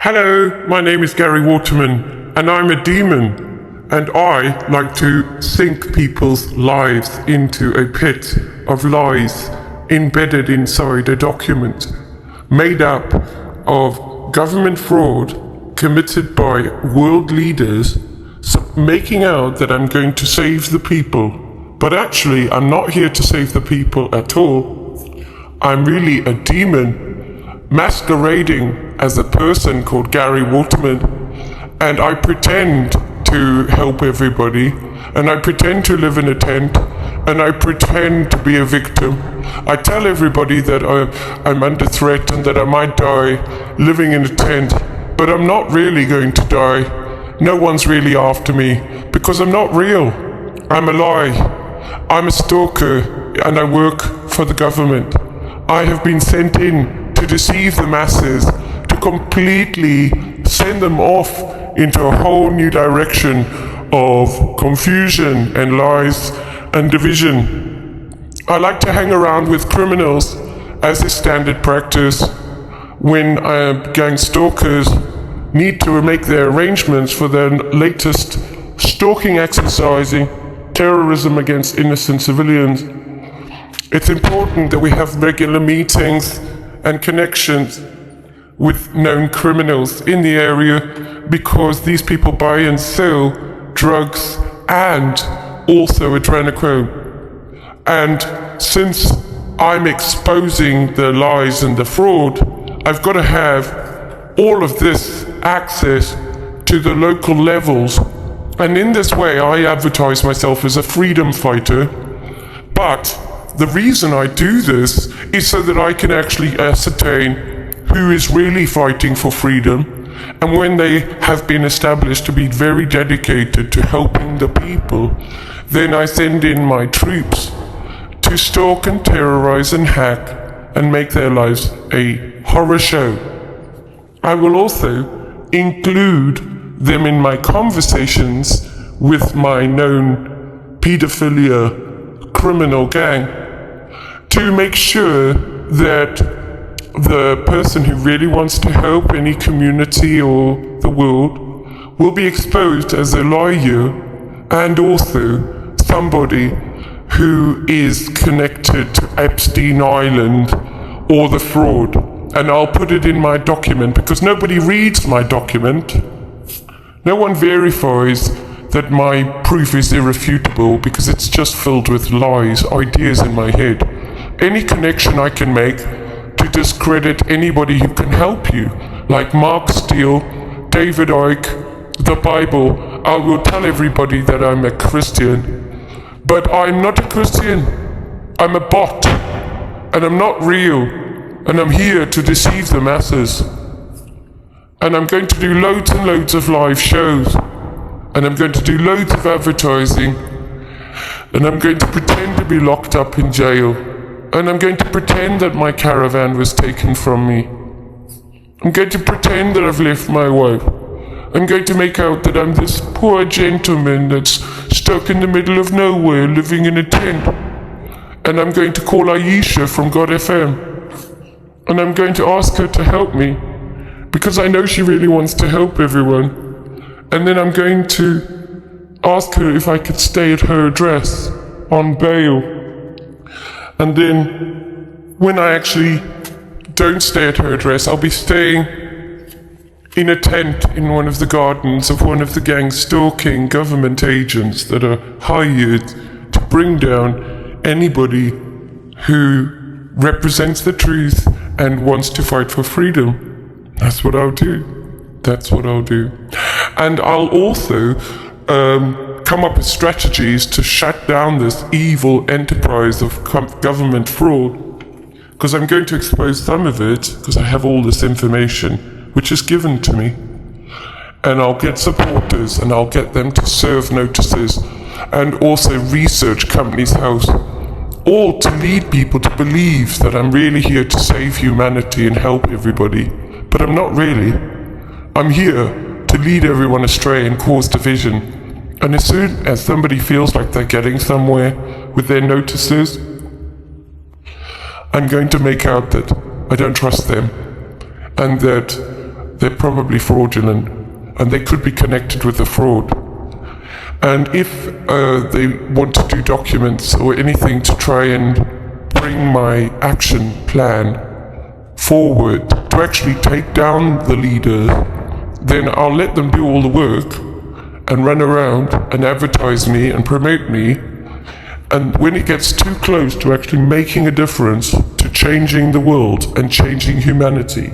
Hello, my name is Gary Waterman, and I'm a demon, and I like to sink people's lives into a pit of lies embedded inside a document made up of government fraud committed by world leaders, making out that I'm going to save the people. But actually, I'm not here to save the people at all. I'm really a demon masquerading as a person called Gary Waterman, and I pretend to help everybody, and I pretend to live in a tent, and I pretend to be a victim. I tell everybody that I'm under threat and that I might die living in a tent, but I'm not really going to die. No one's really after me, because I'm not real. I'm a lie. I'm a stalker, and I work for the government. I have been sent in to deceive the masses, to completely send them off into a whole new direction of confusion and lies and division. I like to hang around with criminals as is standard practice when gang stalkers need to make their arrangements for their latest stalking exercising, terrorism against innocent civilians. It's important that we have regular meetings and connections with known criminals in the area, because these people buy and sell drugs and also adrenochrome. And since I'm exposing the lies and the fraud, I've got to have all of this access to the local levels. And in this way, I advertise myself as a freedom fighter. But the reason I do this is so that I can actually ascertain who is really fighting for freedom, and when they have been established to be very dedicated to helping the people, then I send in my troops to stalk and terrorize and hack and make their lives a horror show. I will also include them in my conversations with my known pedophilia criminal gang, to make sure that the person who really wants to help any community or the world will be exposed as a liar, and also somebody who is connected to Epstein Island or the fraud. And I'll put it in my document, because nobody reads my document. No one verifies that my proof is irrefutable, because it's just filled with lies, ideas in my head. Any connection I can make to discredit anybody who can help you, like Mark Steele, David Icke, the Bible, I will tell everybody that I'm a Christian. But I'm not a Christian. I'm a bot, and I'm not real, and I'm here to deceive the masses. And I'm going to do loads and loads of live shows, and I'm going to do loads of advertising, and I'm going to pretend to be locked up in jail, and I'm going to pretend that my caravan was taken from me. I'm going to pretend that I've left my wife. I'm going to make out that I'm this poor gentleman that's stuck in the middle of nowhere living in a tent. And I'm going to call Aisha from God FM, and I'm going to ask her to help me, because I know she really wants to help everyone. And then I'm going to ask her if I could stay at her address on bail. And then when I actually don't stay at her address, I'll be staying in a tent in one of the gardens of one of the gang stalking government agents that are hired to bring down anybody who represents the truth and wants to fight for freedom. That's what I'll do. That's what I'll do. And I'll also come up with strategies to shut down this evil enterprise of government fraud, because I'm going to expose some of it, because I have all this information which is given to me, and I'll get supporters, and I'll get them to serve notices and also research Companies House, all to lead people to believe that I'm really here to save humanity and help everybody. But I'm not really. I'm here to lead everyone astray and cause division. And as soon as somebody feels like they're getting somewhere with their notices, I'm going to make out that I don't trust them, and that they're probably fraudulent, and they could be connected with the fraud. And if they want to do documents or anything to try and bring my action plan forward to actually take down the leader, then I'll let them do all the work and run around and advertise me and promote me. And when it gets too close to actually making a difference to changing the world and changing humanity,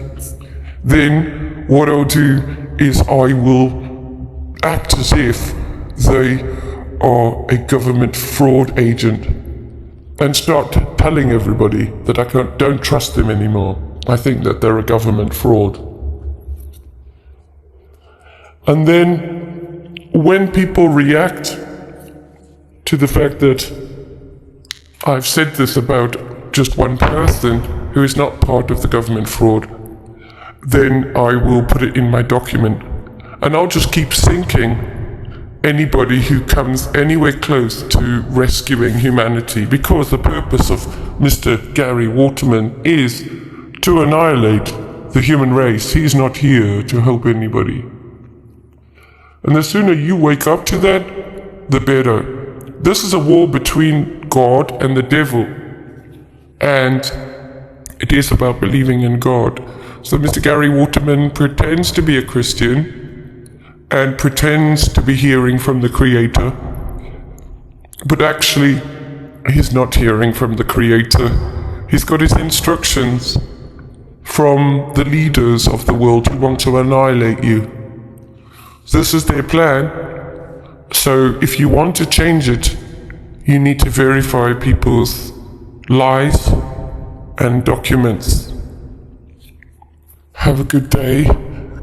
then what I'll do is I will act as if they are a government fraud agent and start telling everybody that I don't trust them anymore. I think that they're a government fraud. And then when people react to the fact that I've said this about just one person who is not part of the government fraud, then I will put it in my document. And I'll just keep sinking anybody who comes anywhere close to rescuing humanity, because the purpose of Mr. Gary Waterman is to annihilate the human race. He's not here to help anybody. And the sooner you wake up to that, the better. This is a war between God and the devil, and it is about believing in God. So Mr. Gary Waterman pretends to be a Christian and pretends to be hearing from the Creator, but actually he's not hearing from the Creator. He's got his instructions from the leaders of the world who want to annihilate you. This is their plan. So if you want to change it, you need to verify people's lies and documents. Have a good day.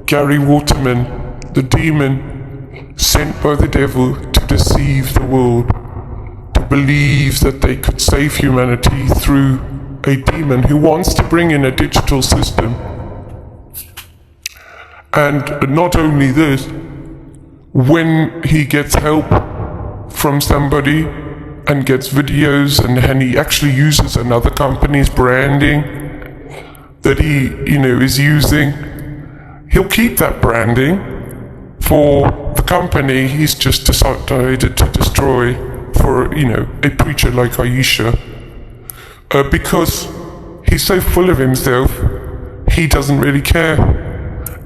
Gary Waterman, the demon sent by the devil to deceive the world, to believe that they could save humanity through a demon who wants to bring in a digital system. And not only this, when he gets help from somebody and gets videos and he actually uses another company's branding that he is using, he'll keep that branding for the company he's just decided to destroy for, a preacher like Aisha. Because he's so full of himself, he doesn't really care.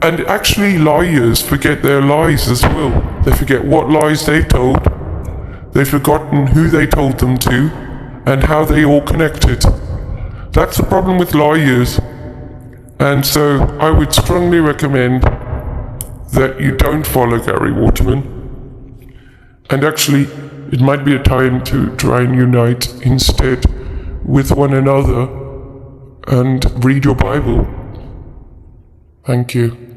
And actually liars forget their lies as well. They forget what lies they told. They've forgotten who they told them to and how they all connected. That's the problem with liars. And so I would strongly recommend that you don't follow Gary Waterman. And actually, it might be a time to try and unite instead with one another and read your Bible. Thank you.